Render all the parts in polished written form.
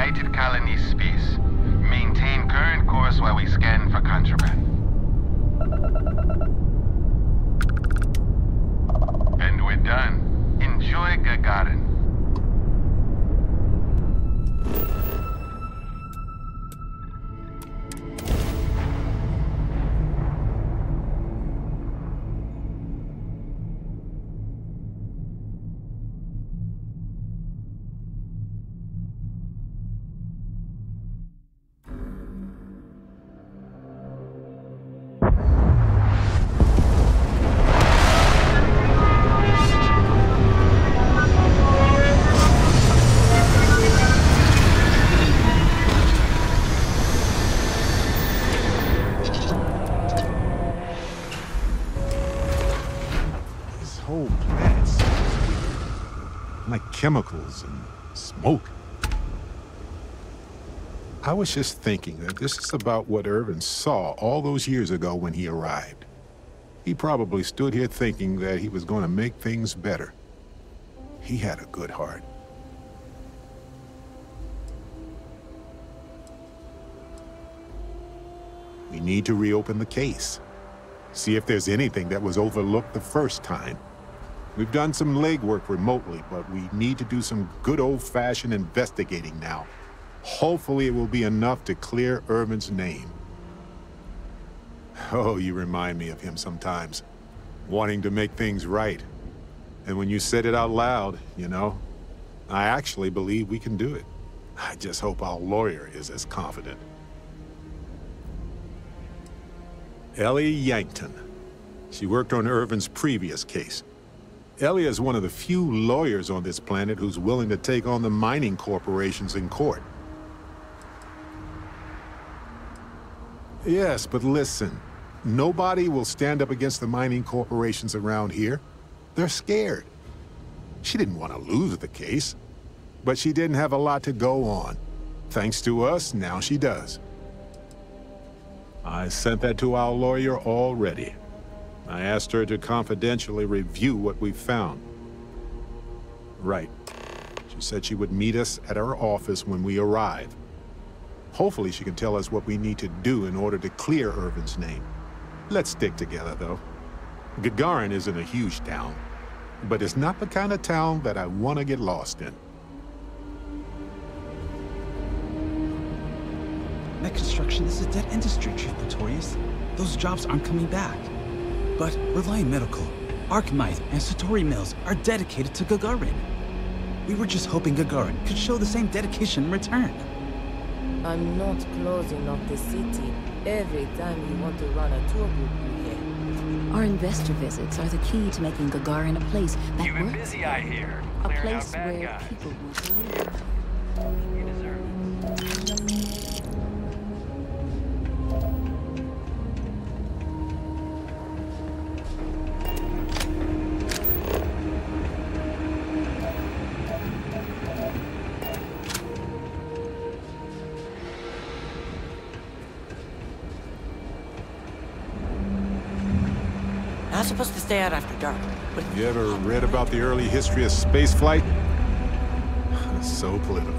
United Colony space. Maintain current course while we scan for contraband. And we're done. Enjoy Gagarin. Chemicals and smoke. I was just thinking that this is about what Irvin saw all those years ago when he arrived. He probably stood here thinking that he was going to make things better. He had a good heart. We need to reopen the case. See if there's anything that was overlooked the first time. We've done some legwork remotely, but we need to do some good old-fashioned investigating now. Hopefully it will be enough to clear Irvin's name. Oh, you remind me of him sometimes, wanting to make things right. And when you said it out loud, you know, I actually believe we can do it. I just hope our lawyer is as confident. Ellie Yankton. She worked on Irvin's previous case. Ellie is one of the few lawyers on this planet who's willing to take on the mining corporations in court. Yes, but listen. Nobody will stand up against the mining corporations around here. They're scared. She didn't want to lose the case, but she didn't have a lot to go on. Thanks to us, now she does. I sent that to our lawyer already. I asked her to confidentially review what we found. Right. She said she would meet us at our office when we arrive. Hopefully she can tell us what we need to do in order to clear Irvin's name. Let's stick together, though. Gagarin isn't a huge town, but it's not the kind of town that I want to get lost in. Mech construction is a dead industry, Chief Pretorius. Those jobs aren't coming back. But Reliant Medical, Archmite, and Satori Mills are dedicated to Gagarin. We were just hoping Gagarin could show the same dedication in return. I'm not closing off the city every time you want to run a tour group here. Our investor visits are the key to making Gagarin a place that You've been works. busy, I hear. A Clearing place out bad where guys. people want to live. You deserve it. I'm supposed to stay out after dark. But You ever read about the early history of spaceflight? So political.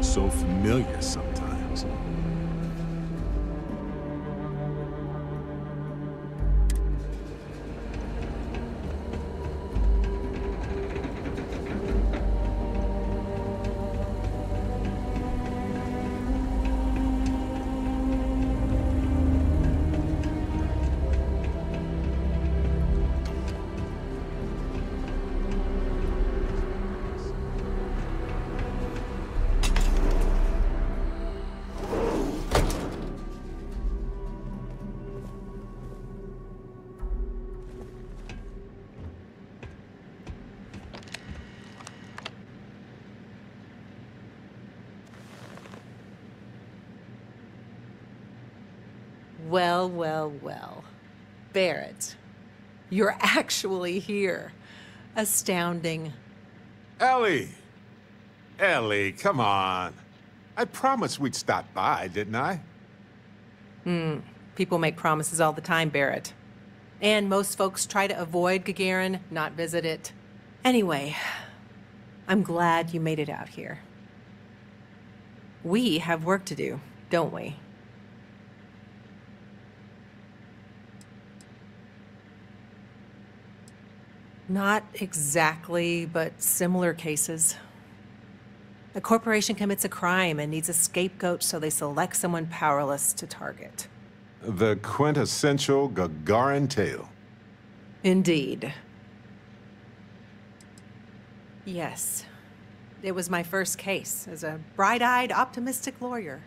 So familiar sometimes. Well, well, well. Barrett, you're actually here. Astounding. Ellie! Ellie, come on. I promised we'd stop by, didn't I? People make promises all the time, Barrett. And most folks try to avoid Gagarin, not visit it. Anyway, I'm glad you made it out here. We have work to do, don't we? Not exactly, but similar cases. A corporation commits a crime and needs a scapegoat, so they select someone powerless to target. The quintessential Gagarin tale. Indeed. Yes. It was my first case as a bright-eyed, optimistic lawyer.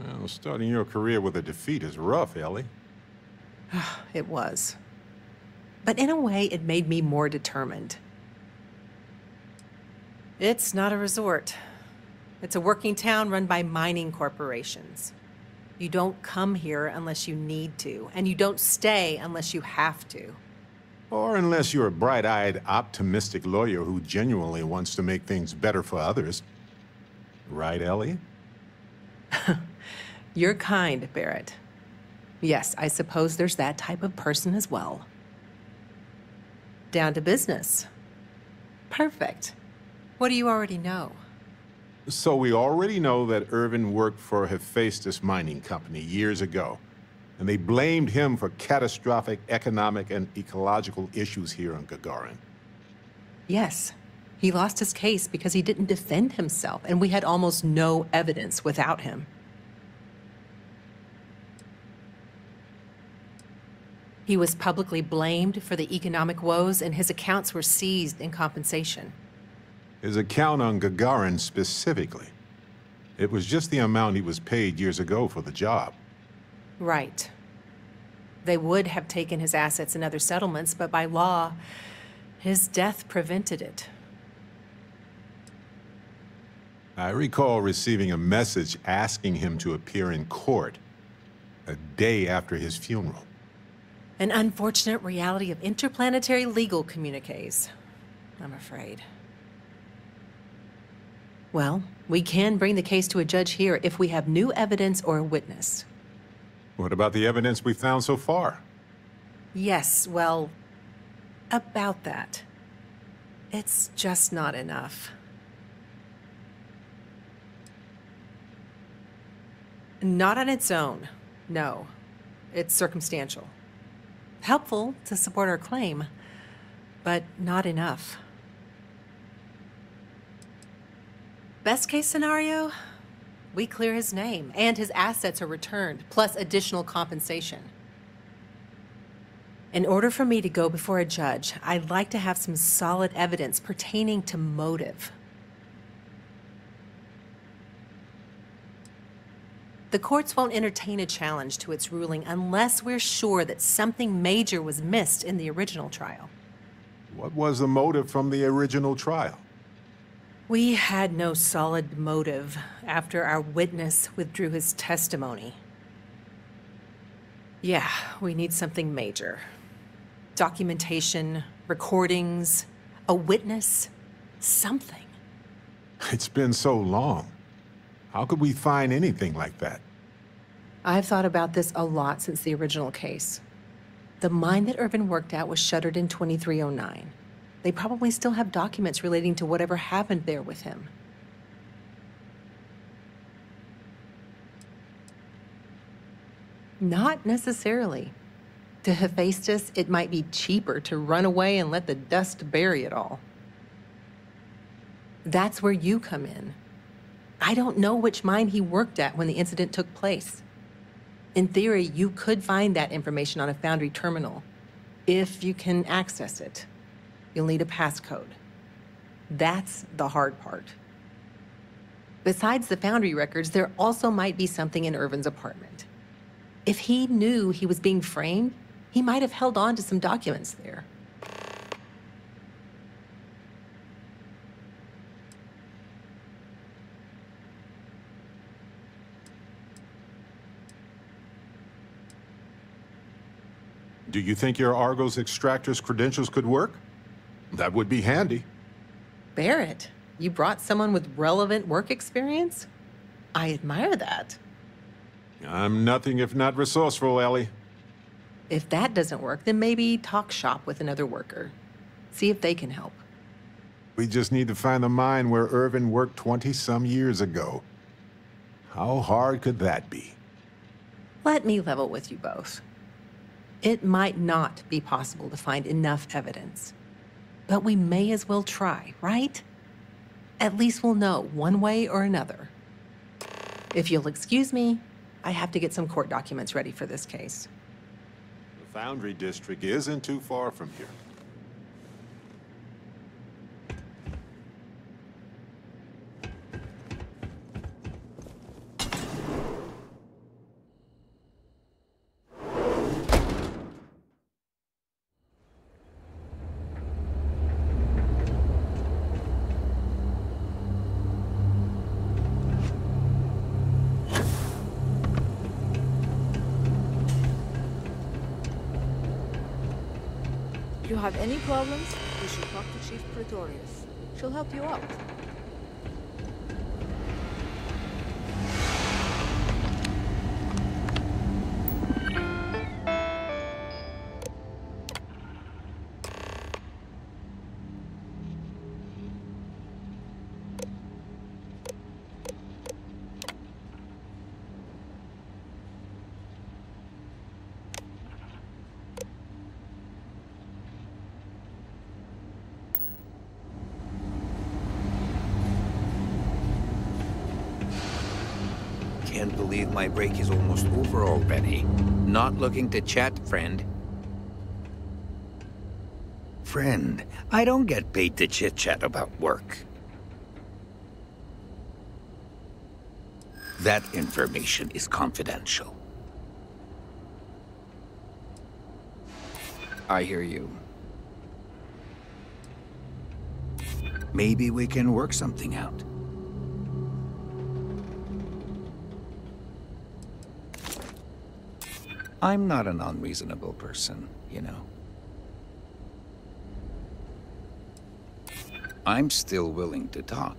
Well, starting your career with a defeat is rough, Ellie. It was. But in a way, it made me more determined. It's not a resort. It's a working town run by mining corporations. You don't come here unless you need to, and you don't stay unless you have to. Or unless you're a bright-eyed, optimistic lawyer who genuinely wants to make things better for others. Right, Ellie? You're kind, Barrett. Yes, I suppose there's that type of person as well. Down to business. Perfect. What do you already know? So we already know that Irvin worked for Hephaestus Mining Company years ago, and they blamed him for catastrophic economic and ecological issues here on Gagarin. Yes. He lost his case because he didn't defend himself, and we had almost no evidence without him. He was publicly blamed for the economic woes, and his accounts were seized in compensation. His account on Gagarin specifically. It was just the amount he was paid years ago for the job. Right. They would have taken his assets in other settlements, but by law, his death prevented it. I recall receiving a message asking him to appear in court a day after his funeral. An unfortunate reality of interplanetary legal communiques, I'm afraid. Well, we can bring the case to a judge here if we have new evidence or a witness. What about the evidence we found so far? Yes, well, about that. It's just not enough. Not on its own, no. It's circumstantial. Helpful to support our claim, but not enough. Best case scenario, we clear his name and his assets are returned, plus additional compensation. In order for me to go before a judge, I'd like to have some solid evidence pertaining to motive. The courts won't entertain a challenge to its ruling unless we're sure that something major was missed in the original trial. What was the motive from the original trial? We had no solid motive after our witness withdrew his testimony. Yeah, we need something major. Documentation, recordings, a witness, something. It's been so long. How could we find anything like that? I've thought about this a lot since the original case. The mine that Irvin worked at was shuttered in 2309. They probably still have documents relating to whatever happened there with him. Not necessarily. To Hephaestus, it might be cheaper to run away and let the dust bury it all. That's where you come in. I don't know which mine he worked at when the incident took place. In theory, you could find that information on a Foundry terminal, if you can access it. You'll need a passcode. That's the hard part. Besides the Foundry records, there also might be something in Irvin's apartment. If he knew he was being framed, he might have held on to some documents there. Do you think your Argos extractor's credentials could work? That would be handy. Barrett, you brought someone with relevant work experience? I admire that. I'm nothing if not resourceful, Ellie. If that doesn't work, then maybe talk shop with another worker. See if they can help. We just need to find the mine where Irvin worked 20-some years ago. How hard could that be? Let me level with you both. It might not be possible to find enough evidence, but we may as well try, right? At least we'll know one way or another. If you'll excuse me, I have to get some court documents ready for this case. The Foundry District isn't too far from here. If you have any problems, you should talk to Chief Pretorius. She'll help you out. Can't believe my break is almost over already. Not looking to chat, friend? Friend, I don't get paid to chit-chat about work. That information is confidential. I hear you. Maybe we can work something out. I'm not an unreasonable person, you know. I'm still willing to talk.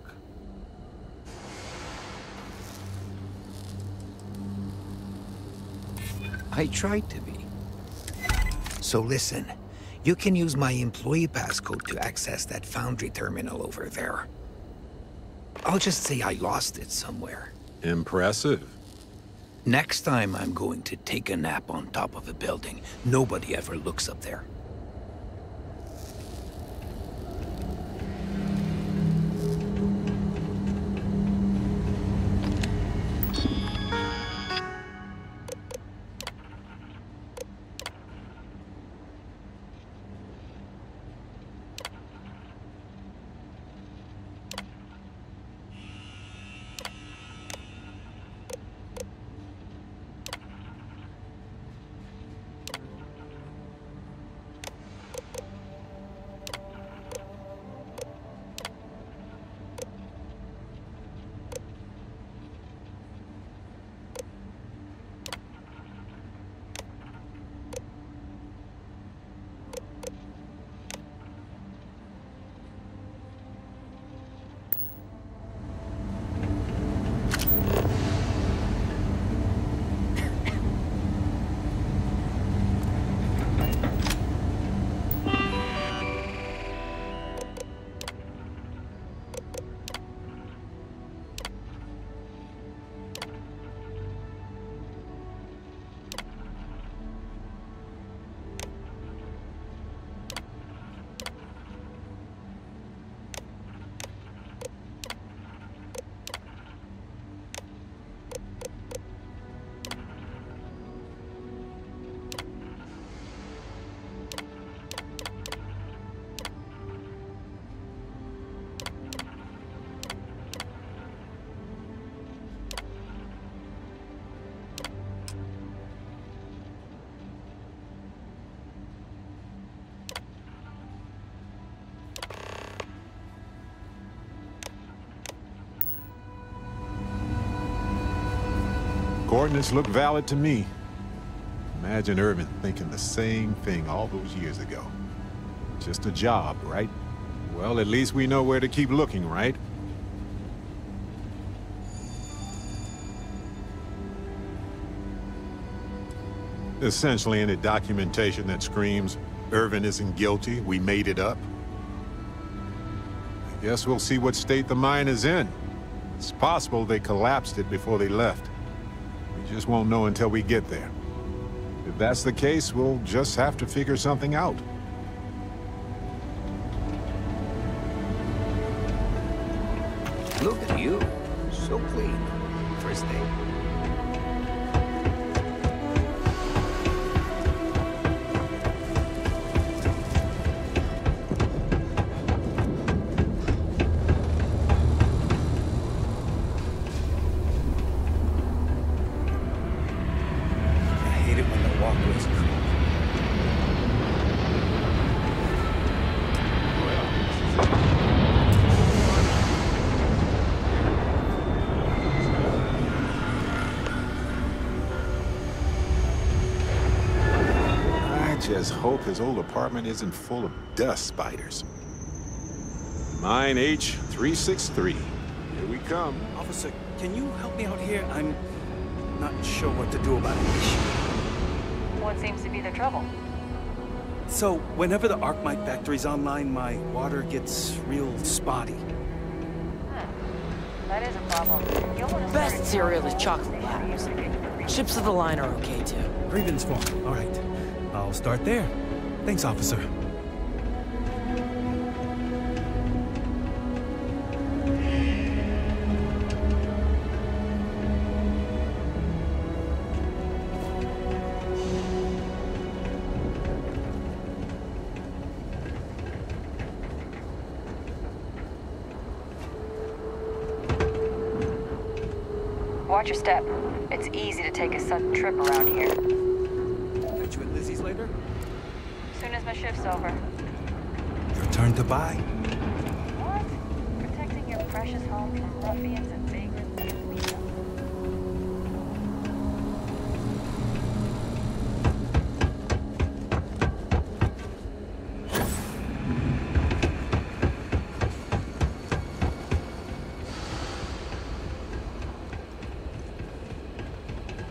I tried to be. So listen, you can use my employee passcode to access that Foundry terminal over there. I'll just say I lost it somewhere. Impressive. Next time I'm going to take a nap on top of a building. Nobody ever looks up there. Coordinates look valid to me. Imagine Irvin thinking the same thing all those years ago. Just a job, right? Well, at least we know where to keep looking, right? Essentially any documentation that screams, Irvin isn't guilty, we made it up. I guess we'll see what state the mine is in. It's possible they collapsed it before they left. We just won't know until we get there. If that's the case, we'll just have to figure something out. Look at you. So clean. First day. Just hope his old apartment isn't full of dust spiders. Mine H363. Here we come. Officer, can you help me out here? I'm not sure what to do about it. What seems to be the trouble? So, whenever the Arcmite factory's online, my water gets real spotty. That is a problem. You'll want to Best cereal is chocolate bars. Ships of the line are okay too. Grievance form. All right. I'll start there. Thanks, officer. Watch your step. It's easy to take a sudden trip around here. Catch you at Lizzie's later? Soon as my shift's over. Your turn to buy. What? Protecting your precious home from ruffians and vagrants gives me nothing.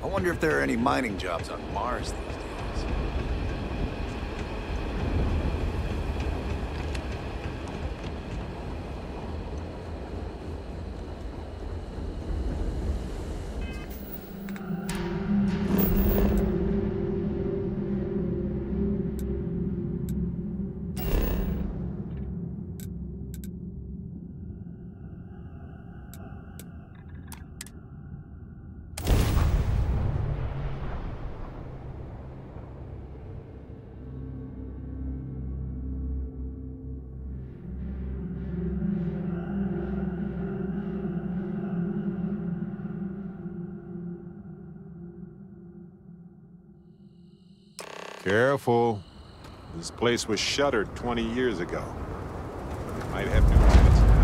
I wonder if there are any mining jobs on Mars these days. Careful. This place was shuttered 20 years ago. It might have new tenants now.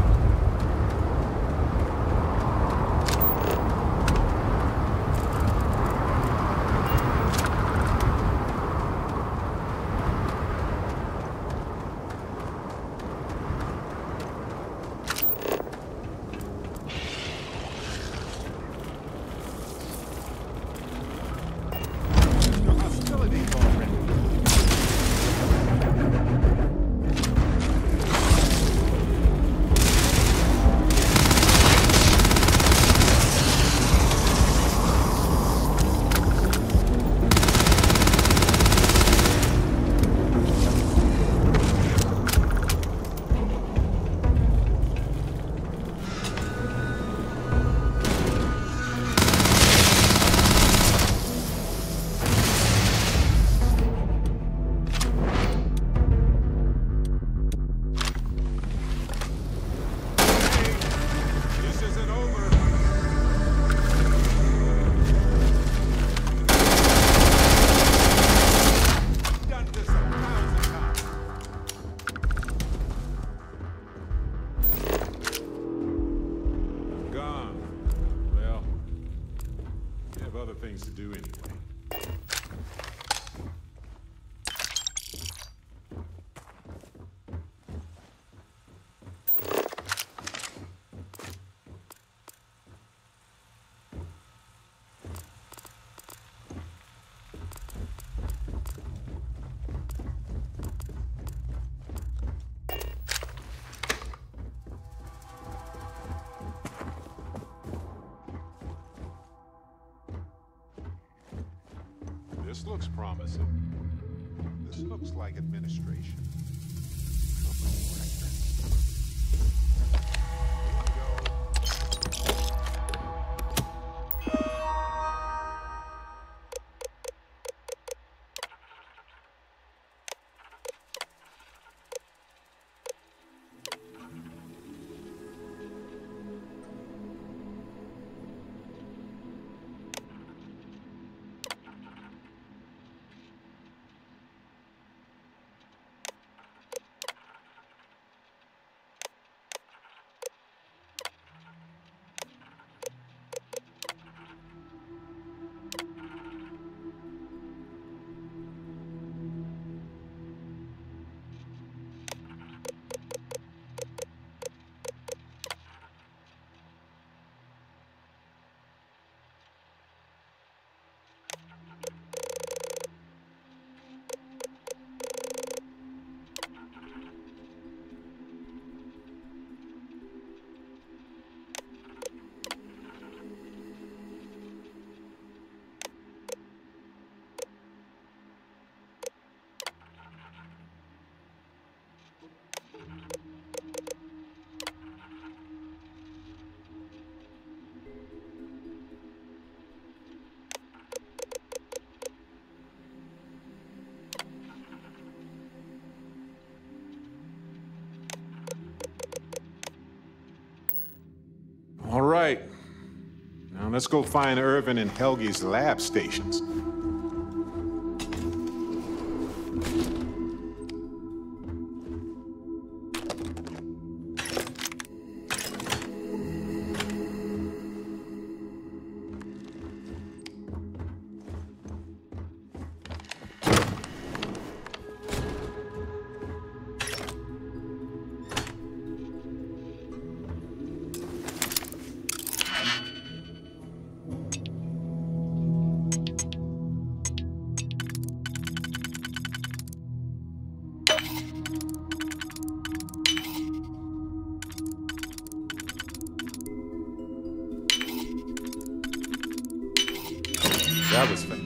To do anyway. This looks promising. This looks like administration. Company records. All right. Now let's go find Irvin and Helgi's lab stations. That was fake.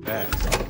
Fast.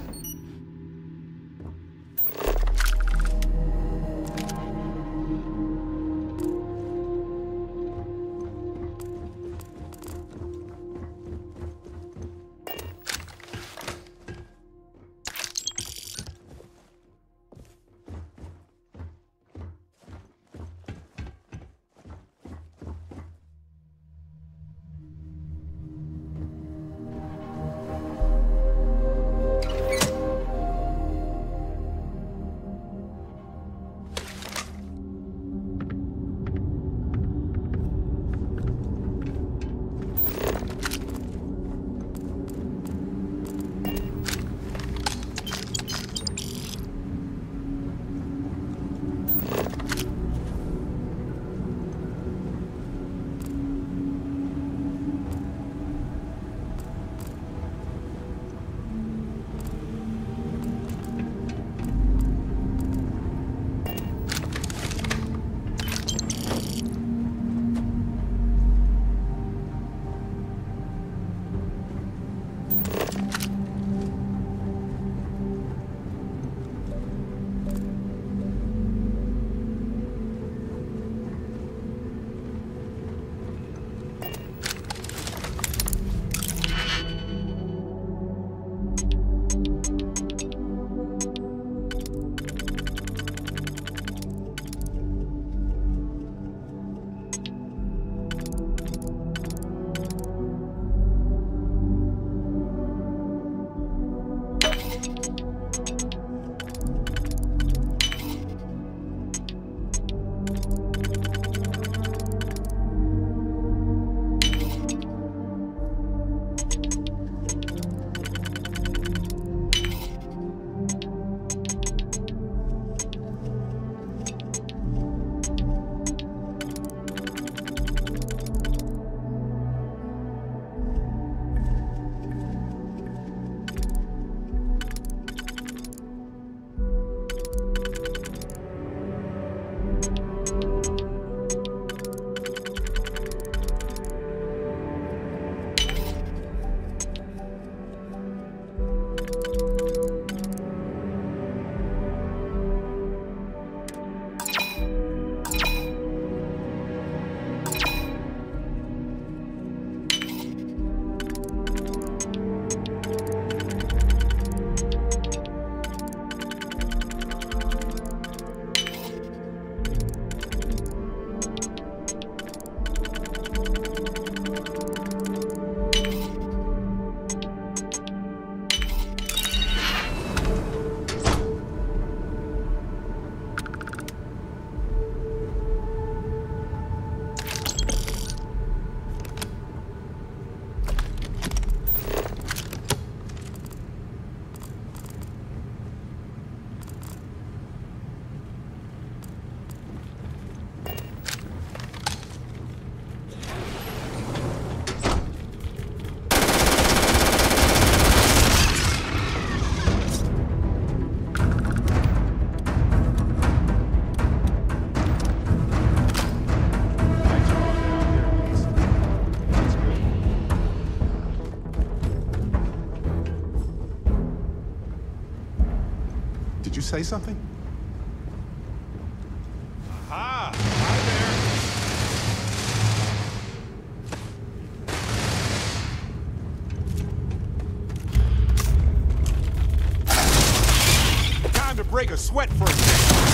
say something? Aha! Hi there! Time to break a sweat for a second.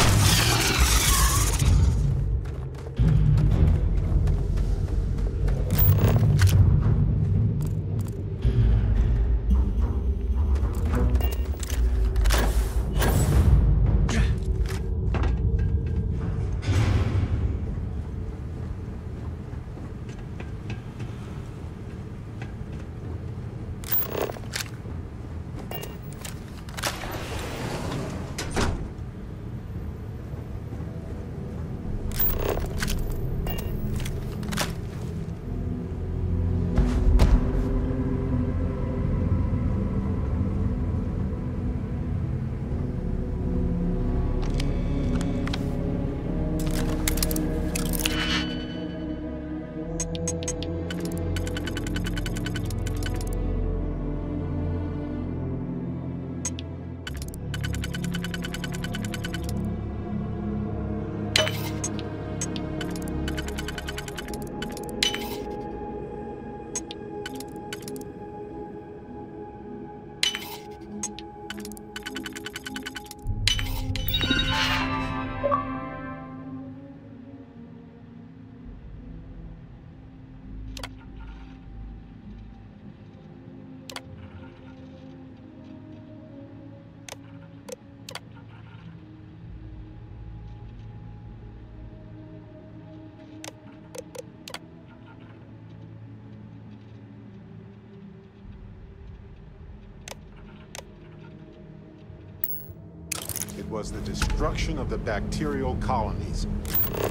It was the destruction of the bacterial colonies,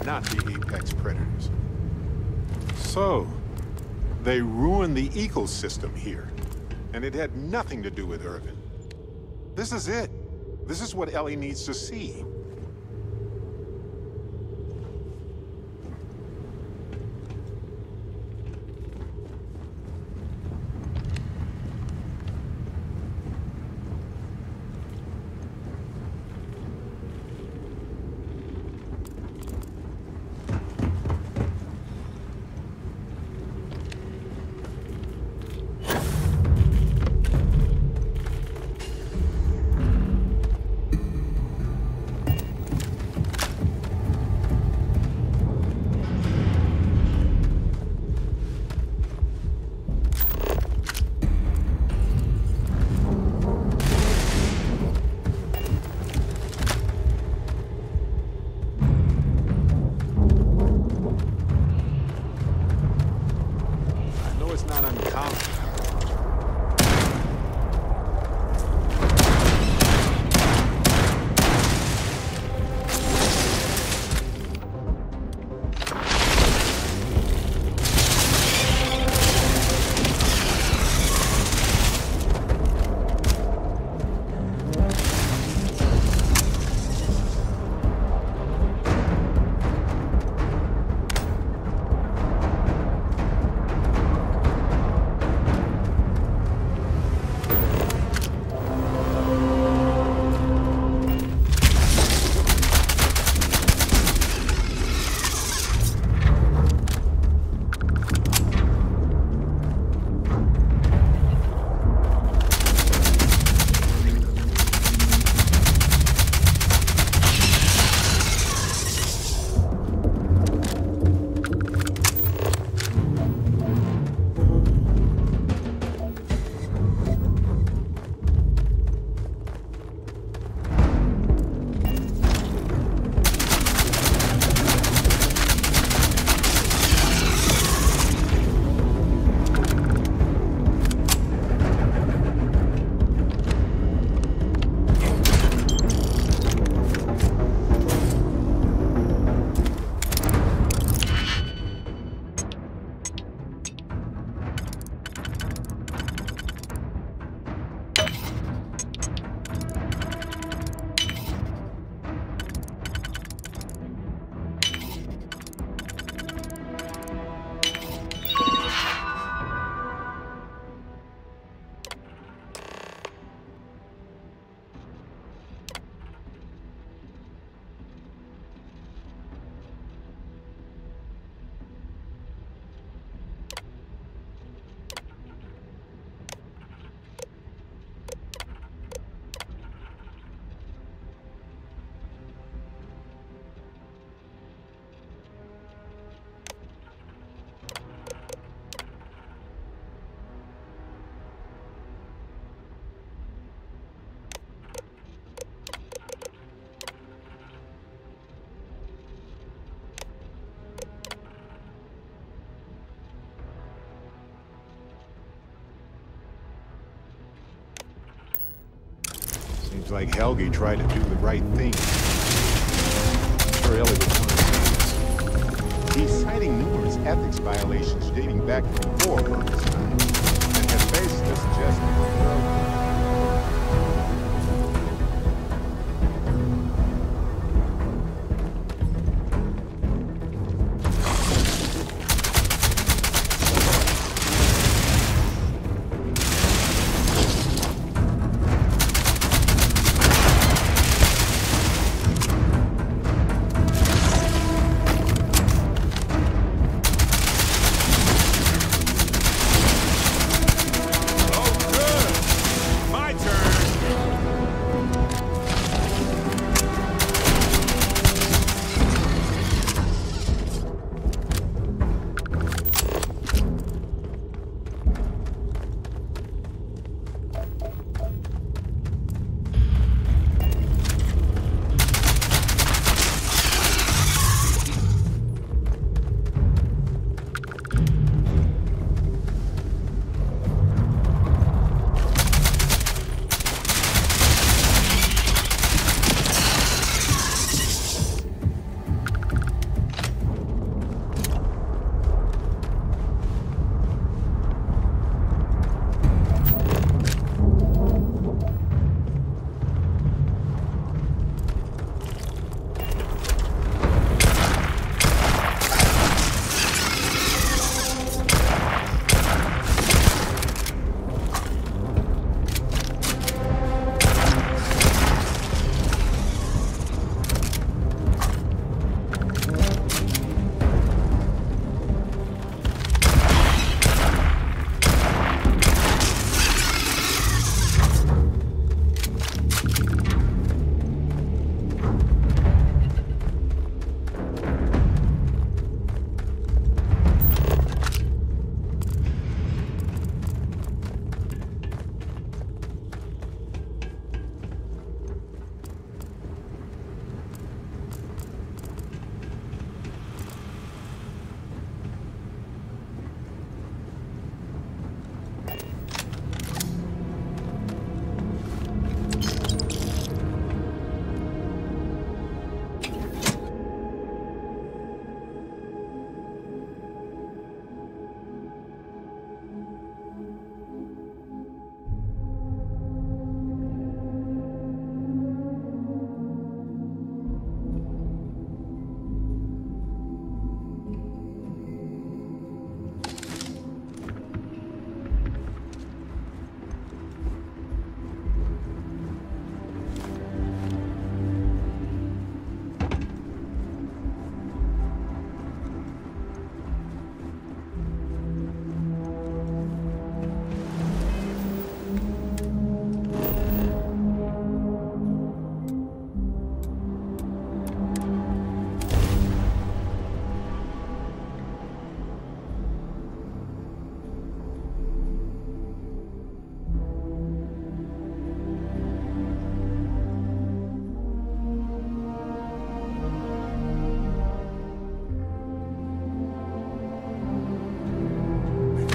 not the apex predators. So, they ruined the ecosystem here, and it had nothing to do with Irvin. This is it. This is what Ellie needs to see. Seems like Helgi tried to do the right thing. I'm sure Ellie would want to see this. He's citing numerous ethics violations dating back before Burke's time, and has basically suggested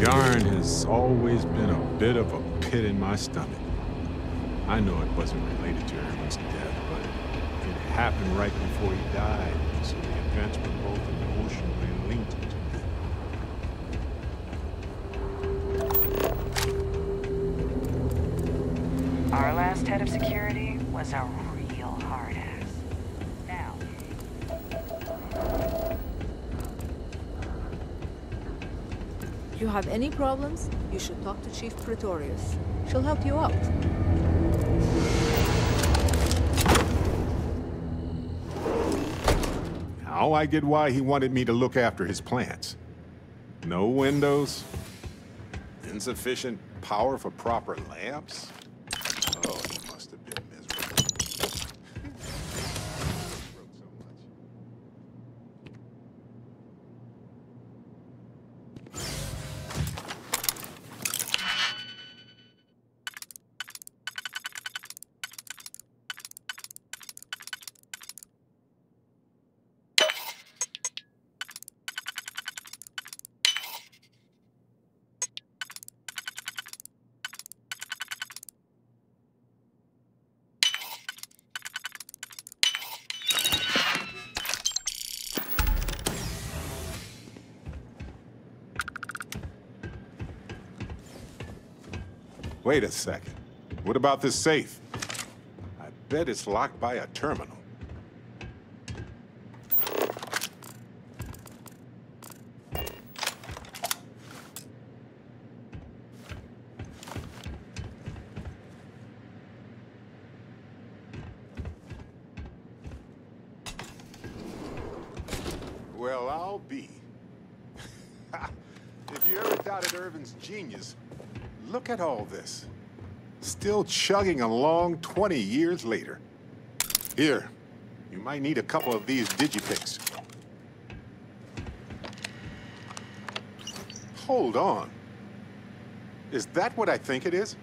Yarn has always been a bit of a pit in my stomach. I know it wasn't related to Erwin's death, but it happened right before he died, so the events were both emotionally linked to me. Our last head of security was a real hard ass. Now. If you have any problems, you should talk to Chief Pretorius. She'll help you out. Now I get why he wanted me to look after his plants. No windows, insufficient power for proper lamps. Oh, he must have been miserable. Wait a second. What about this safe? I bet it's locked by a terminal. Well, I'll be. If you ever doubted Irvin's genius, look at all this. Still chugging along 20 years later. Here, you might need a couple of these digipics. Hold on. Is that what I think it is?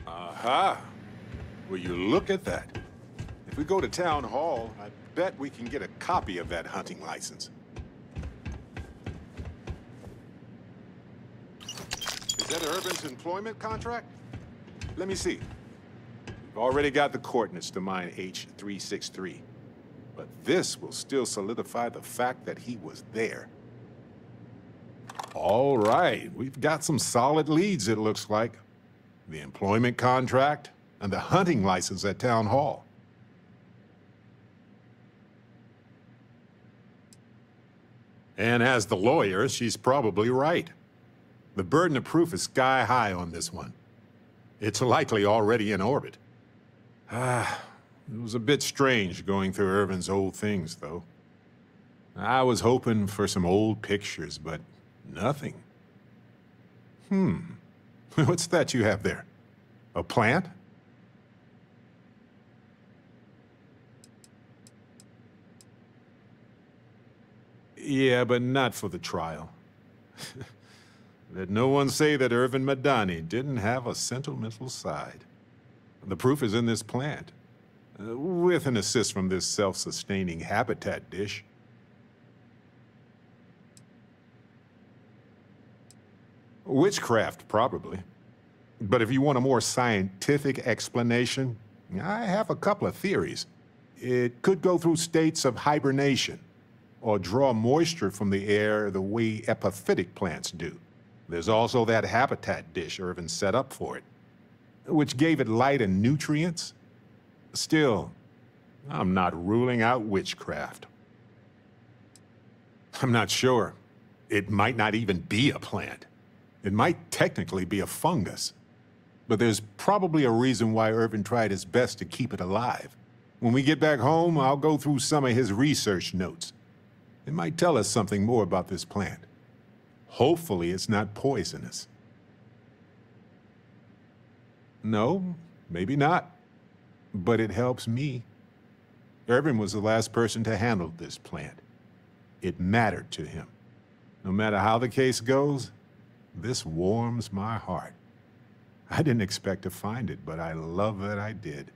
Aha! Will you look at that? If we go to Town Hall, I bet we can get a copy of that hunting license. Is that Irvin's employment contract? Let me see. We've already got the coordinates to mine H363. But this will still solidify the fact that he was there. All right, we've got some solid leads, it looks like. The employment contract, and the hunting license at Town Hall. And as the lawyer, she's probably right. The burden of proof is sky high on this one. It's likely already in orbit. It was a bit strange going through Irvin's old things, though. I was hoping for some old pictures, but nothing. What's that you have there? A plant? Yeah, but not for the trial. Let no one say that Irvin Madani didn't have a sentimental side. The proof is in this plant, with an assist from this self-sustaining habitat dish. Witchcraft, probably. But if you want a more scientific explanation, I have a couple of theories. It could go through states of hibernation, or draw moisture from the air the way epiphytic plants do. There's also that habitat dish Irvin set up for it, which gave it light and nutrients. Still, I'm not ruling out witchcraft. I'm not sure. It might not even be a plant. It might technically be a fungus. But there's probably a reason why Irvin tried his best to keep it alive. When we get back home, I'll go through some of his research notes. It might tell us something more about this plant. Hopefully it's not poisonous. No, maybe not. But it helps me. Irvin was the last person to handle this plant. It mattered to him. No matter how the case goes, this warms my heart. I didn't expect to find it, but I love that I did.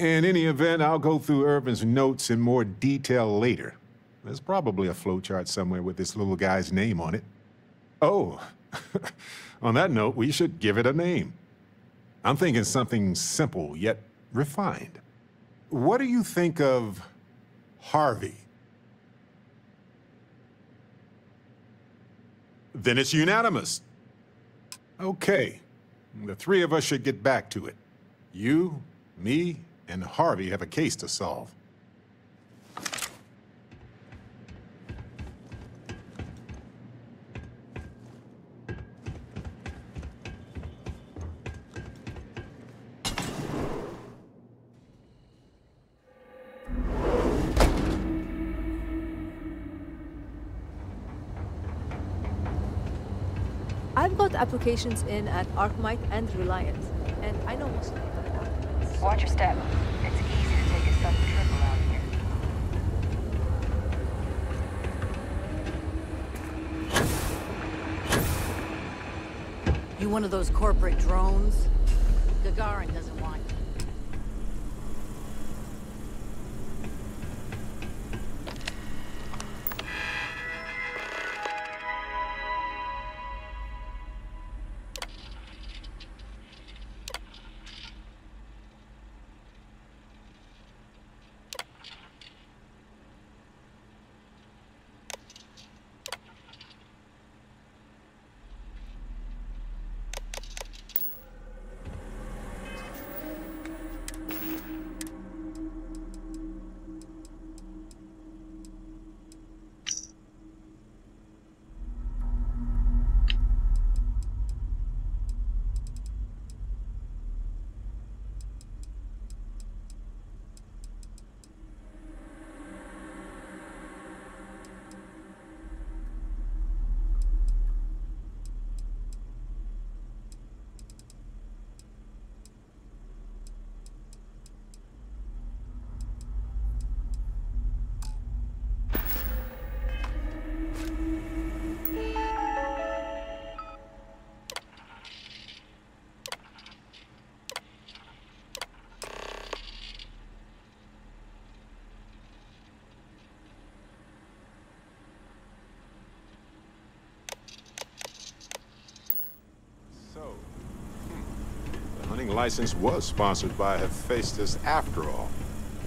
In any event, I'll go through Irvin's notes in more detail later. There's probably a flowchart somewhere with this little guy's name on it. Oh, on that note, we should give it a name. I'm thinking something simple yet refined. What do you think of Harvey? Then it's unanimous. Okay, the three of us should get back to it. You, me, and Harvey have a case to solve. I've got applications in at Arkmite and Reliant, and I know most of the other applicants. Watch your step. It's easy to take a sudden trip around here. You one of those corporate drones? Gagarin doesn't want you. License was sponsored by Hephaestus after all.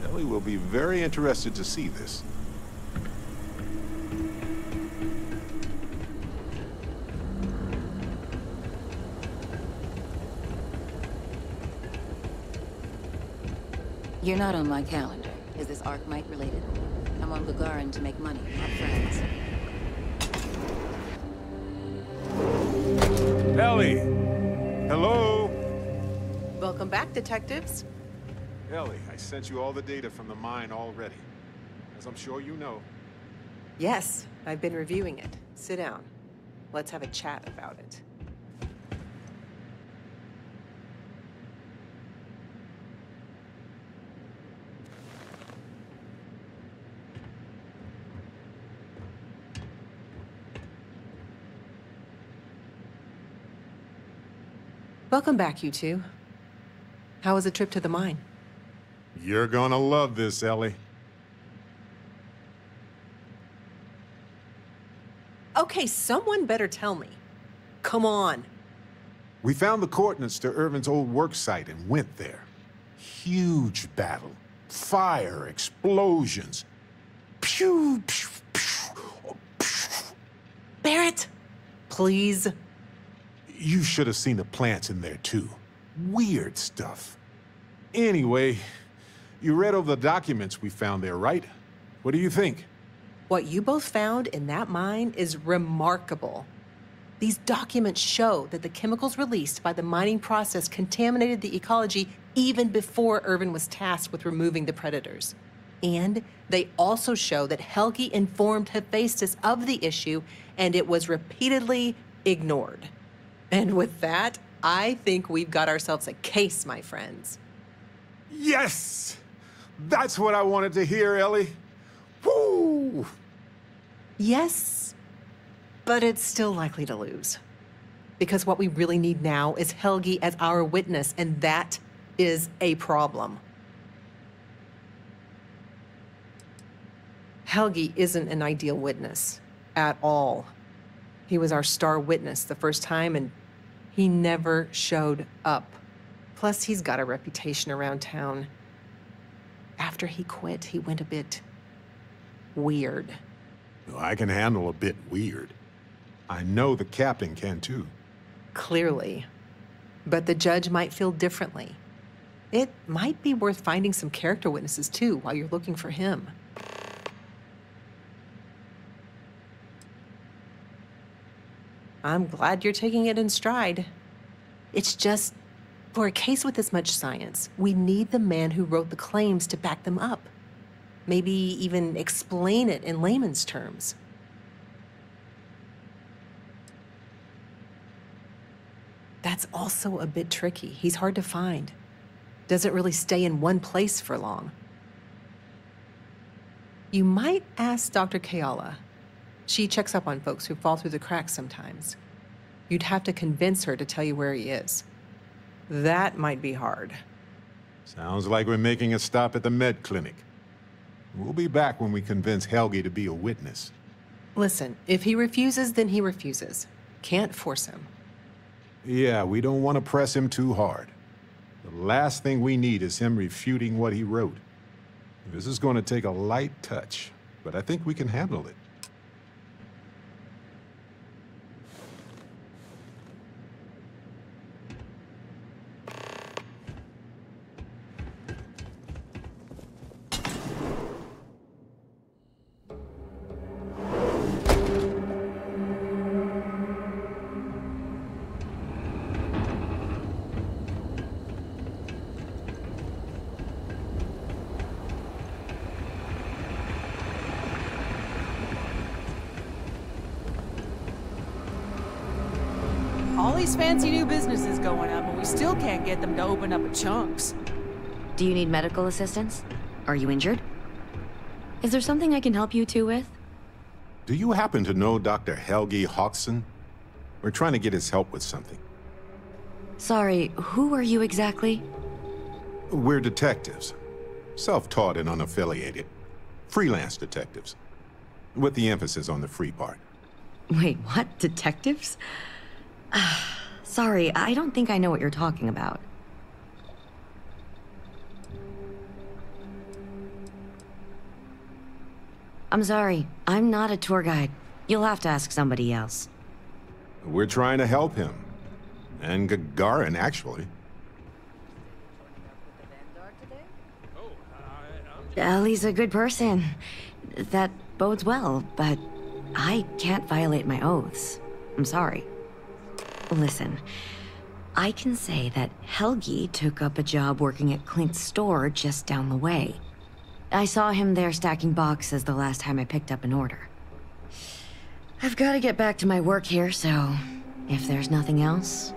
Ellie will be very interested to see this. You're not on my calendar. Is this Arkmite related? I'm on Gagarin to make money, not friends. Ellie! Hello? Welcome back, detectives. Ellie, I sent you all the data from the mine already. As I'm sure you know. Yes, I've been reviewing it. Sit down. Let's have a chat about it. Welcome back, you two. How was the trip to the mine? You're gonna love this, Ellie. Okay, someone better tell me. Come on. We found the coordinates to Irvin's old work site and went there. Huge battle. Fire, explosions. Pew, pew, pew, pew. Barrett, please. You should have seen the plants in there, too. Weird stuff. Anyway, you read over the documents we found there, right? What do you think? What you both found in that mine is remarkable. These documents show that the chemicals released by the mining process contaminated the ecology even before Irvin was tasked with removing the predators. And they also show that Helgi informed Hephaestus of the issue, and it was repeatedly ignored. And with that, I think we've got ourselves a case, my friends. Yes! That's what I wanted to hear, Ellie. Woo! Yes, but it's still likely to lose. Because what we really need now is Helgi as our witness, and that is a problem. Helgi isn't an ideal witness at all. He was our star witness the first time, and he never showed up. Plus, he's got a reputation around town. After he quit, he went a bit weird. Well, I can handle a bit weird. I know the captain can too. Clearly. But the judge might feel differently. It might be worth finding some character witnesses too while you're looking for him. I'm glad you're taking it in stride. It's just, for a case with this much science, we need the man who wrote the claims to back them up. Maybe even explain it in layman's terms. That's also a bit tricky. He's hard to find. Doesn't really stay in one place for long. You might ask Dr. Kayala. She checks up on folks who fall through the cracks sometimes. You'd have to convince her to tell you where he is. That might be hard. Sounds like we're making a stop at the med clinic. We'll be back when we convince Helgi to be a witness. Listen, if he refuses, then he refuses. Can't force him. Yeah, we don't want to press him too hard. The last thing we need is him refuting what he wrote. This is going to take a light touch, but I think we can handle it. All these fancy new businesses going up, and we still can't get them to open up at chunks. Do you need medical assistance? Are you injured? Is there something I can help you two with? Do you happen to know Dr. Helgi Hawkson? We're trying to get his help with something. Sorry, who are you exactly? We're detectives. Self-taught and unaffiliated. Freelance detectives. With the emphasis on the free part. Wait, what? Detectives? Sorry, I don't think I know what you're talking about. I'm sorry, I'm not a tour guide. You'll have to ask somebody else. We're trying to help him. And Gagarin, actually. Ellie's a good person. That bodes well, but I can't violate my oaths. I'm sorry. Listen, I can say that Helgi took up a job working at Clint's store just down the way. I saw him there stacking boxes the last time I picked up an order. I've got to get back to my work here, so if there's nothing else...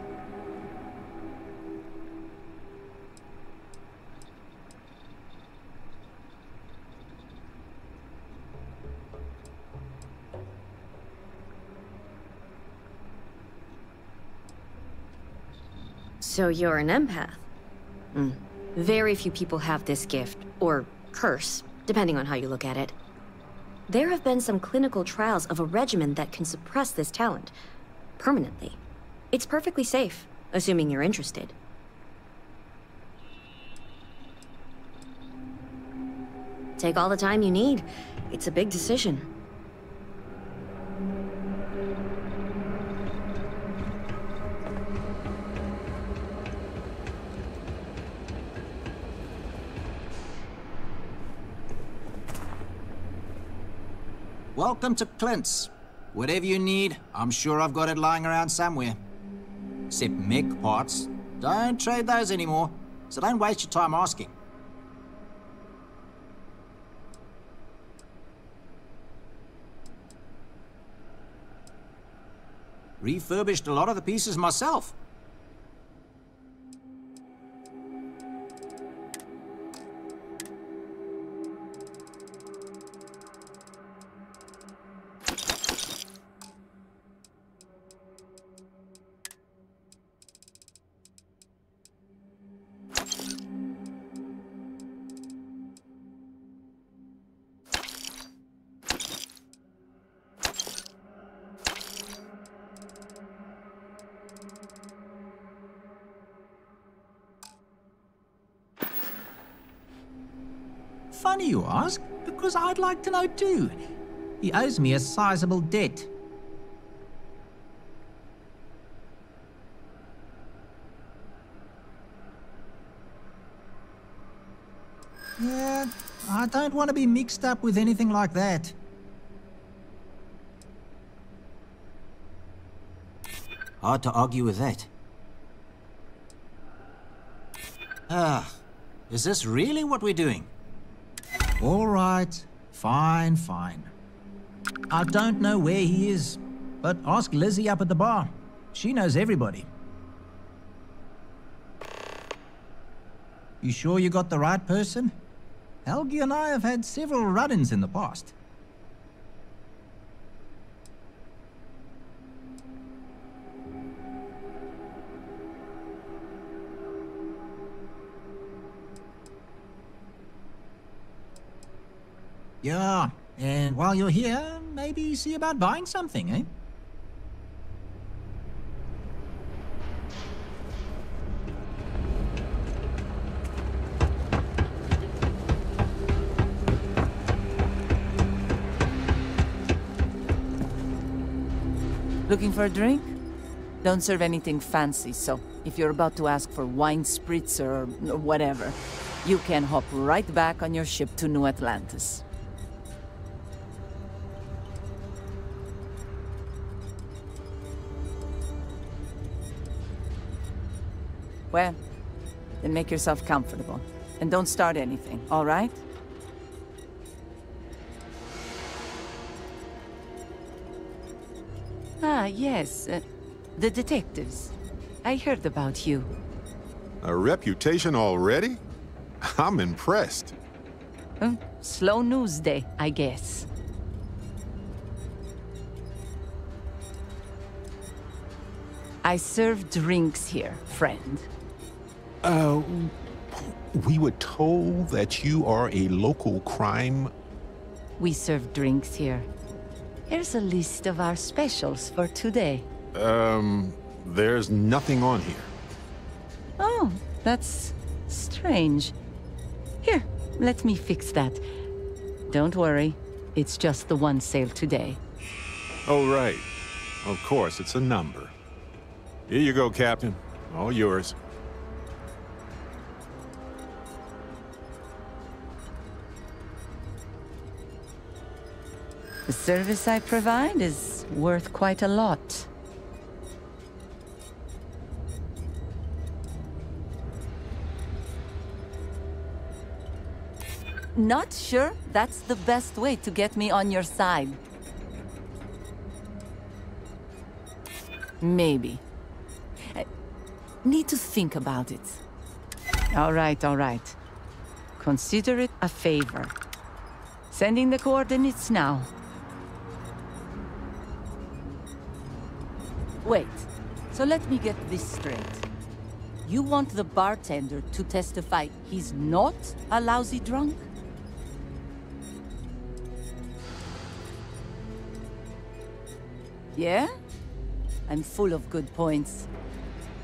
So you're an empath? Very few people have this gift, or curse, depending on how you look at it. There have been some clinical trials of a regimen that can suppress this talent, permanently. It's perfectly safe, assuming you're interested. Take all the time you need. It's a big decision. Welcome to Clint's. Whatever you need, I'm sure I've got it lying around somewhere. Except mech parts. Don't trade those anymore, so don't waste your time asking. Refurbished a lot of the pieces myself. Funny you ask, because I'd like to know too. He owes me a sizable debt. Yeah, I don't want to be mixed up with anything like that. Hard to argue with that. Ah, is this really what we're doing? All right, fine, fine. I don't know where he is, but ask Lizzie up at the bar. She knows everybody. You sure you got the right person? Helgi and I have had several run-ins in the past. Yeah, and while you're here, maybe see about buying something, eh? Looking for a drink? Don't serve anything fancy, so if you're about to ask for wine spritz or whatever, you can hop right back on your ship to New Atlantis. Well, then make yourself comfortable. And don't start anything, all right? Ah, yes. The detectives. I heard about you. A reputation already? I'm impressed. Slow news day, I guess. I serve drinks here, friend. We were told that you are a local crime... We serve drinks here. Here's a list of our specials for today. There's nothing on here. Oh, that's strange. Here, let me fix that. Don't worry, it's just the one sale today. Oh, right. Of course, it's a number. Here you go, Captain. All yours. The service I provide is worth quite a lot. Not sure that's the best way to get me on your side. Maybe. I need to think about it. All right, all right. Consider it a favor. Sending the coordinates now. Wait, so let me get this straight. You want the bartender to testify he's not a lousy drunk? Yeah? I'm full of good points.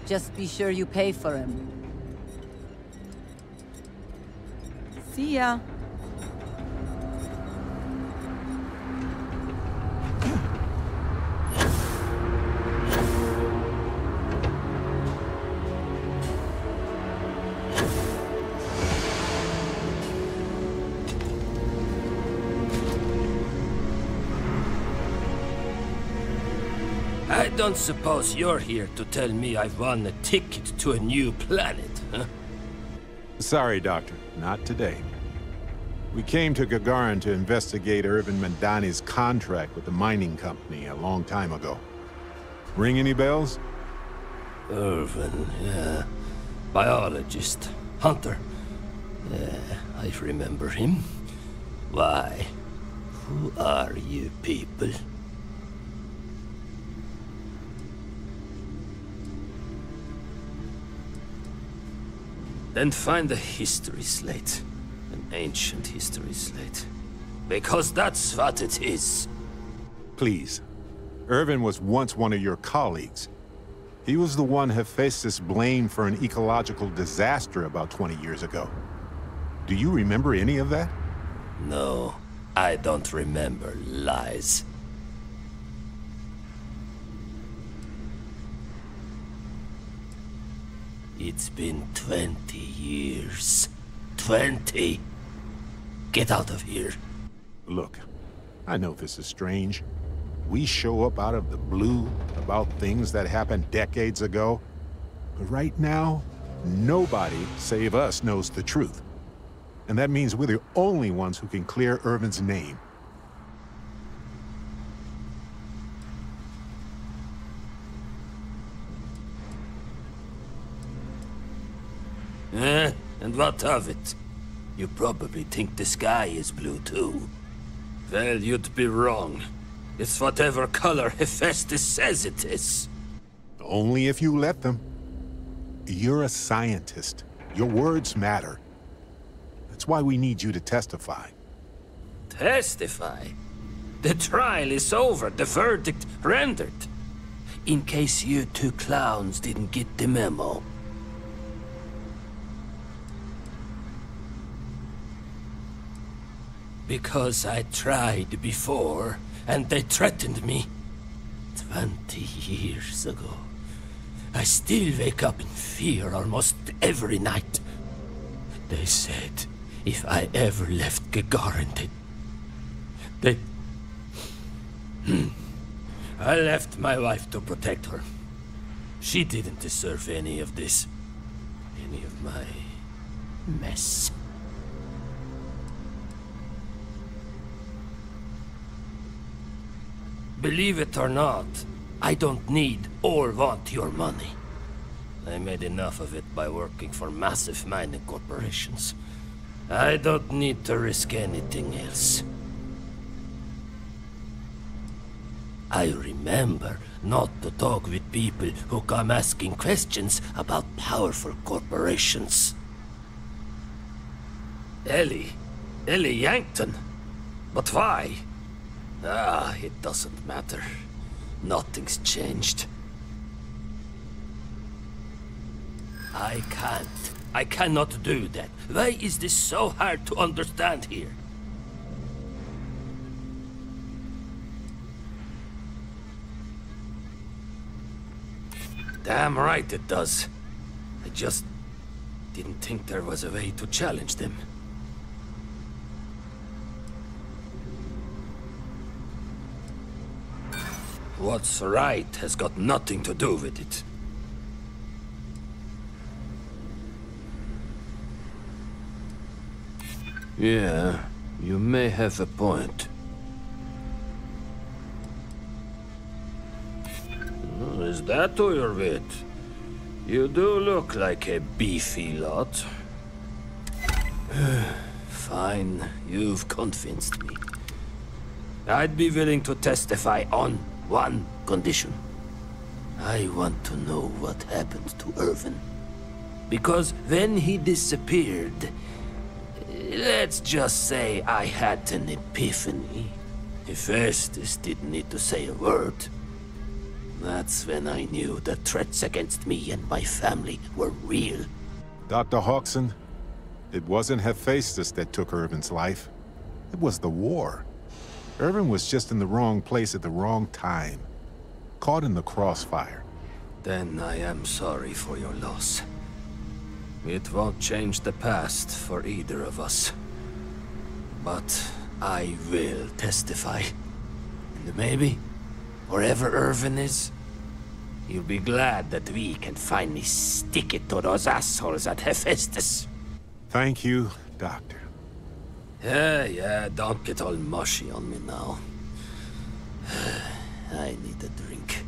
Just be sure you pay for him. See ya. I don't suppose you're here to tell me I've won a ticket to a new planet, huh? Sorry, Doctor. Not today. We came to Gagarin to investigate Irvin Mandani's contract with the mining company a long time ago. Ring any bells? Irvin, yeah. Biologist. Hunter. Yeah, I remember him. Why? Who are you people? Then find the history slate. An ancient history slate. Because that's what it is. Please. Irvin was once one of your colleagues. He was the one Hephaestus blamed for an ecological disaster about 20 years ago. Do you remember any of that? No, I don't remember lies. It's been 20 years. 20! Get out of here. Look, I know this is strange. We show up out of the blue about things that happened decades ago. But right now, nobody save us knows the truth. And that means we're the only ones who can clear Irvin's name. And what of it? You probably think the sky is blue too. Well, you'd be wrong. It's whatever color Hephaestus says it is. Only if you let them. You're a scientist. Your words matter. That's why we need you to testify. Testify? The trial is over, the verdict rendered. In case you two clowns didn't get the memo. Because I tried before, and they threatened me. 20 years ago. I still wake up in fear almost every night. They said if I ever left Gagarin, I left my wife to protect her. She didn't deserve any of this. Any of my mess. Believe it or not, I don't need or want your money. I made enough of it by working for massive mining corporations. I don't need to risk anything else. I remember not to talk with people who come asking questions about powerful corporations. Ellie Yankton? But why? It doesn't matter. Nothing's changed. I cannot do that. Why is this so hard to understand here? Damn right it does. I just didn't think there was a way to challenge them. What's right has got nothing to do with it. Yeah, you may have a point. Is that who you're with? You do look like a beefy lot. Fine, you've convinced me. I'd be willing to testify on one condition. I want to know what happened to Irvin. Because when he disappeared, let's just say I had an epiphany. Hephaestus didn't need to say a word. That's when I knew the threats against me and my family were real. Dr. Hawkson, it wasn't Hephaestus that took Irvin's life. It was the war. Irvin was just in the wrong place at the wrong time. Caught in the crossfire. Then I am sorry for your loss. It won't change the past for either of us. But I will testify. And maybe, wherever Irvin is, you'll be glad that we can finally stick it to those assholes at Hephaestus. Thank you, Doctor. Yeah, don't get all mushy on me now. I need a drink.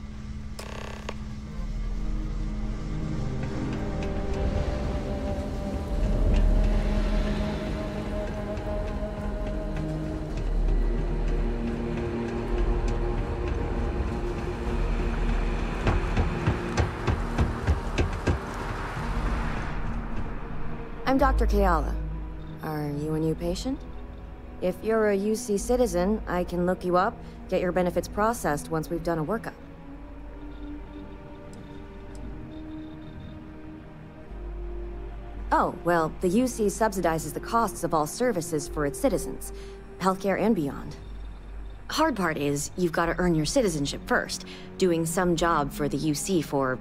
I'm Dr. Keala. Are you a new patient? If you're a UC citizen, I can look you up, get your benefits processed once we've done a workup. Oh, well, the UC subsidizes the costs of all services for its citizens, healthcare and beyond. Hard part is, you've got to earn your citizenship first, doing some job for the UC for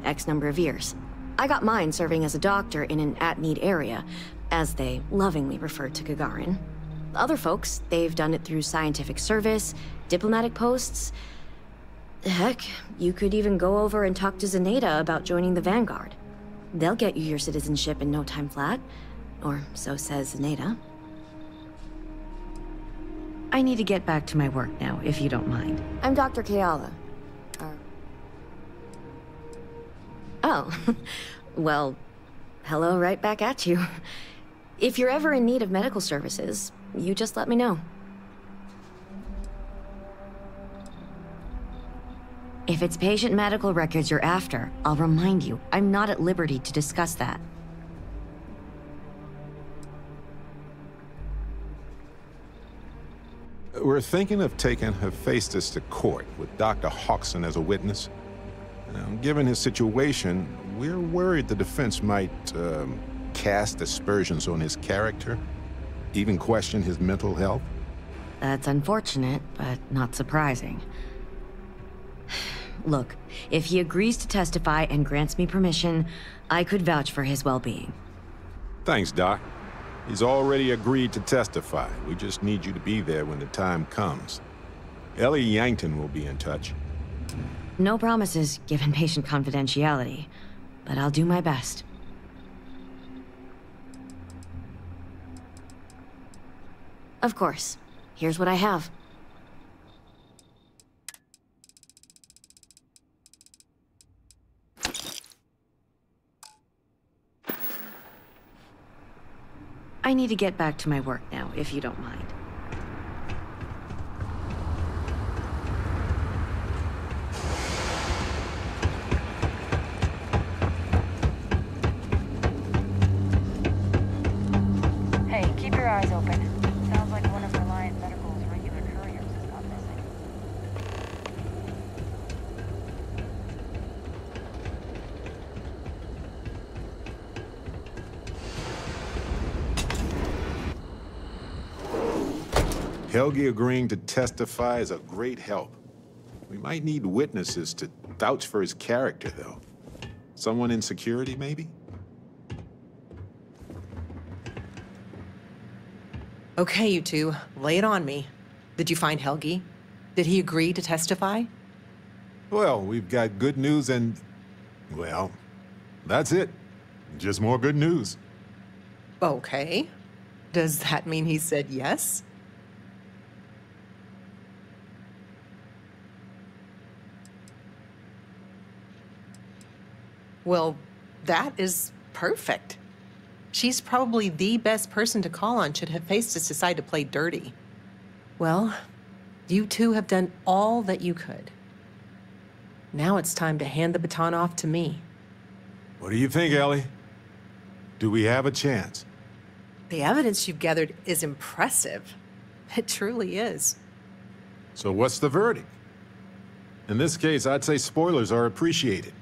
X number of years. I got mine serving as a doctor in an at-need area, as they lovingly refer to Gagarin. Other folks, they've done it through scientific service, diplomatic posts. Heck, you could even go over and talk to Zenaida about joining the Vanguard. They'll get you your citizenship in no time flat. Or so says Zenaida. I need to get back to my work now, if you don't mind. I'm Dr. Keala. Oh, well, hello right back at you. If you're ever in need of medical services, you just let me know. If it's patient medical records you're after, I'll remind you, I'm not at liberty to discuss that. We're thinking of taking Hephaestus to court with Dr. Hodgson as a witness. Now, given his situation, we're worried the defense might cast aspersions on his character, even question his mental health. That's unfortunate, but not surprising. Look, if he agrees to testify and grants me permission, I could vouch for his well-being. Thanks, Doc. He's already agreed to testify. We just need you to be there when the time comes. Ellie Yankton will be in touch. No promises, given patient confidentiality, but I'll do my best. Of course. Here's what I have. I need to get back to my work now, if you don't mind. Hey, keep your eyes open. Sounds like one of Reliant Medical's regular couriers has gone missing. Helgi agreeing to testify is a great help. We might need witnesses to vouch for his character, though. Someone in security, maybe? Okay, you two, lay it on me. Did you find Helgi? Did he agree to testify? Well, we've got good news and... well, that's it. Just more good news. Okay. Does that mean he said yes? Well, that is perfect. She's probably the best person to call on should Hephaestus decide to play dirty. Well, you two have done all that you could. Now it's time to hand the baton off to me. What do you think, Ellie? Do we have a chance? The evidence you've gathered is impressive. It truly is. So what's the verdict? In this case, I'd say spoilers are appreciated.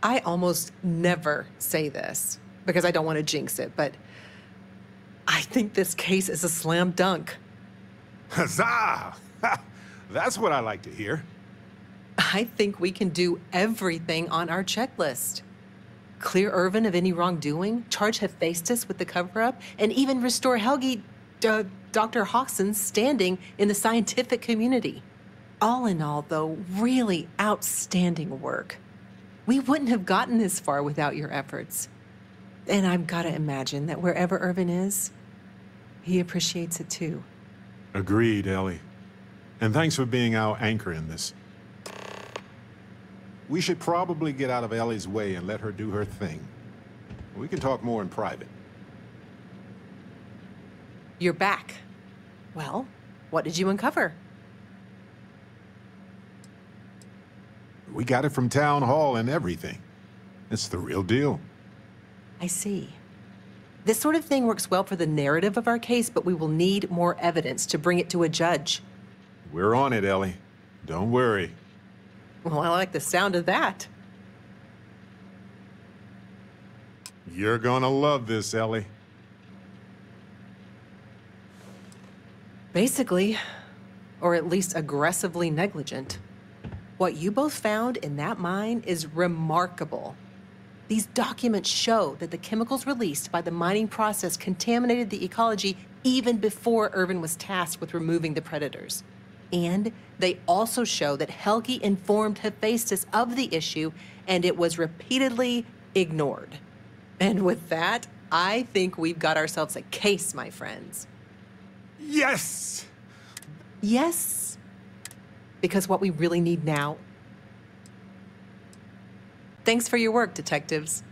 I almost never say this because I don't want to jinx it, but I think this case is a slam dunk. Huzzah! That's what I like to hear. I think we can do everything on our checklist. Clear Irvin of any wrongdoing, charge Hephaestus with the cover-up, and even restore Helgi, Dr. Hodgson's standing in the scientific community. All in all, though, really outstanding work. We wouldn't have gotten this far without your efforts. And I've got to imagine that wherever Irvin is, he appreciates it too. Agreed, Ellie. And thanks for being our anchor in this. We should probably get out of Ellie's way and let her do her thing. We can talk more in private. You're back. Well, what did you uncover? We got it from Town Hall and everything. It's the real deal. I see. This sort of thing works well for the narrative of our case, but we will need more evidence to bring it to a judge. We're on it, Ellie. Don't worry. Well, I like the sound of that. You're gonna love this, Ellie. Basically, or at least aggressively negligent. What you both found in that mine is remarkable. These documents show that the chemicals released by the mining process contaminated the ecology even before Irvin was tasked with removing the predators. And they also show that Helgi informed Hephaestus of the issue, and it was repeatedly ignored. And with that, I think we've got ourselves a case, my friends. Yes! Yes, because what we really need now... Thanks for your work, detectives.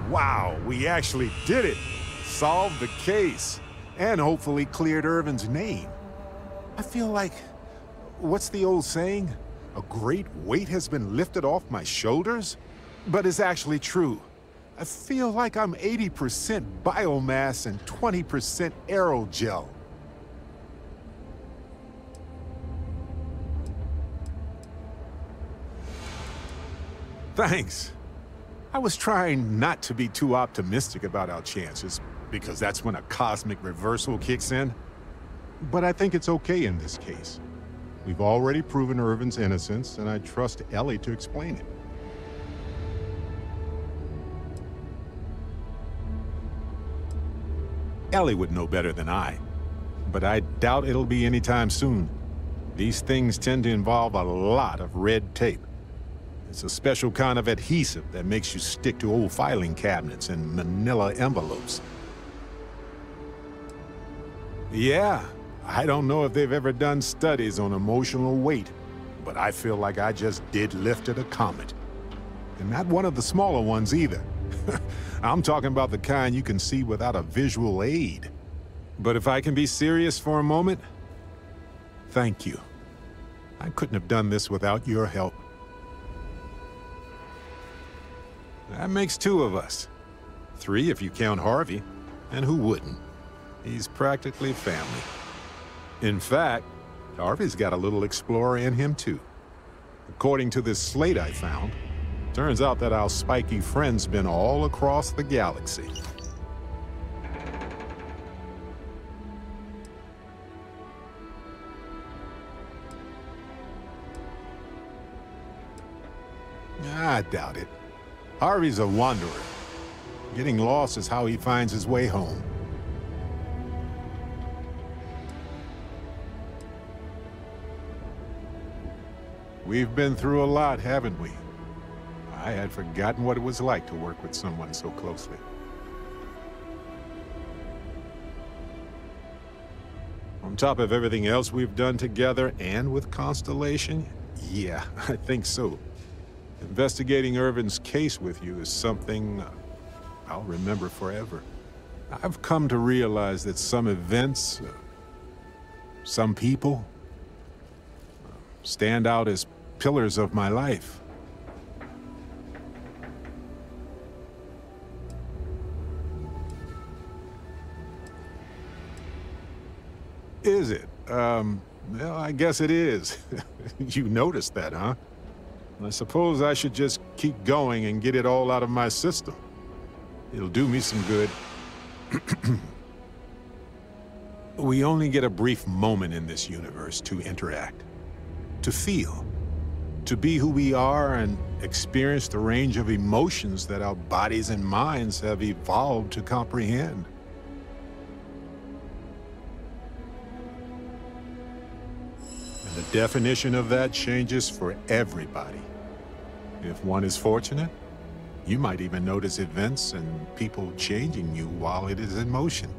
Wow, we actually did it! Solved the case, and hopefully cleared Irvin's name. I feel like, what's the old saying? A great weight has been lifted off my shoulders? But it's actually true. I feel like I'm 80% biomass and 20% aerogel. Thanks. I was trying not to be too optimistic about our chances, because that's when a cosmic reversal kicks in. But I think it's okay in this case. We've already proven Irvin's innocence, and I trust Ellie to explain it. Ellie would know better than I, but I doubt it'll be anytime soon. These things tend to involve a lot of red tape. It's a special kind of adhesive that makes you stick to old filing cabinets and manila envelopes. Yeah. I don't know if they've ever done studies on emotional weight, but I feel like I just deadlifted a comet. And not one of the smaller ones either. I'm talking about the kind you can see without a visual aid. But if I can be serious for a moment, thank you. I couldn't have done this without your help. That makes two of us. Three if you count Harvey, and who wouldn't? He's practically family. In fact, Harvey's got a little explorer in him, too. According to this slate I found, turns out that our spiky friend's been all across the galaxy. I doubt it. Harvey's a wanderer. Getting lost is how he finds his way home. We've been through a lot, haven't we? I had forgotten what it was like to work with someone so closely. On top of everything else we've done together and with Constellation, yeah, I think so. Investigating Irvin's case with you is something I'll remember forever. I've come to realize that some events, some people, stand out as pillars of my life. Is it? Well, I guess it is. You noticed that, huh? I suppose I should just keep going and get it all out of my system. It'll do me some good. We only get a brief moment in this universe to interact, to feel, to be who we are and experience the range of emotions that our bodies and minds have evolved to comprehend. And the definition of that changes for everybody. If one is fortunate, you might even notice events and people changing you while it is in motion.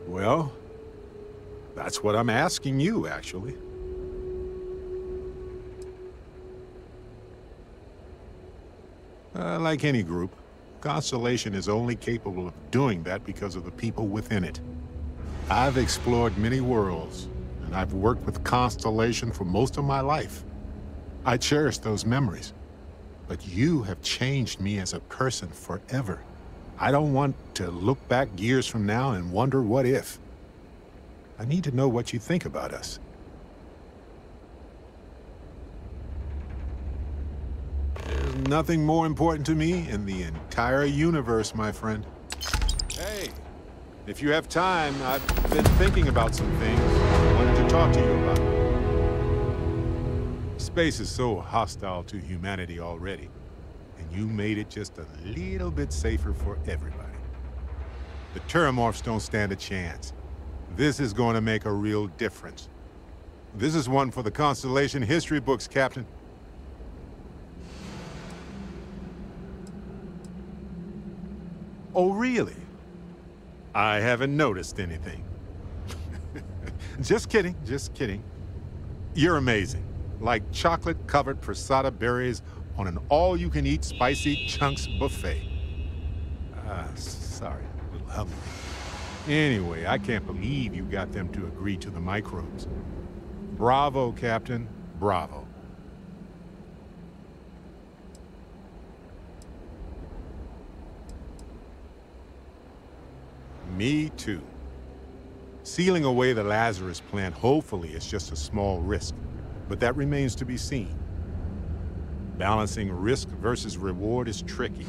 Well, that's what I'm asking you, actually. Like any group, Constellation is only capable of doing that because of the people within it. I've explored many worlds, and I've worked with Constellation for most of my life. I cherish those memories. But you have changed me as a person forever. I don't want to look back years from now and wonder what if. I need to know what you think about us. There's nothing more important to me in the entire universe, my friend. Hey, if you have time, I've been thinking about some things I wanted to talk to you about. Space is so hostile to humanity already, and you made it just a little bit safer for everybody. The Terramorphs don't stand a chance. This is going to make a real difference. This is one for the Constellation history books, Captain. Oh, really? I haven't noticed anything. Just kidding, just kidding. You're amazing. Like chocolate-covered prasada berries on an all-you-can-eat spicy chunks buffet. Sorry, a little hungry. Anyway, I can't believe you got them to agree to the microbes. Bravo, Captain, bravo. Me too. Sealing away the Lazarus plant hopefully is just a small risk, but that remains to be seen. Balancing risk versus reward is tricky,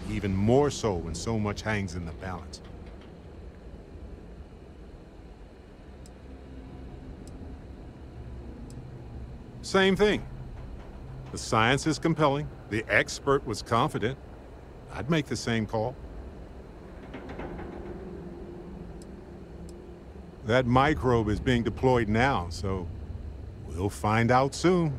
even more so when so much hangs in the balance. Same thing. The science is compelling, the expert was confident. I'd make the same call. That microbe is being deployed now, so we'll find out soon.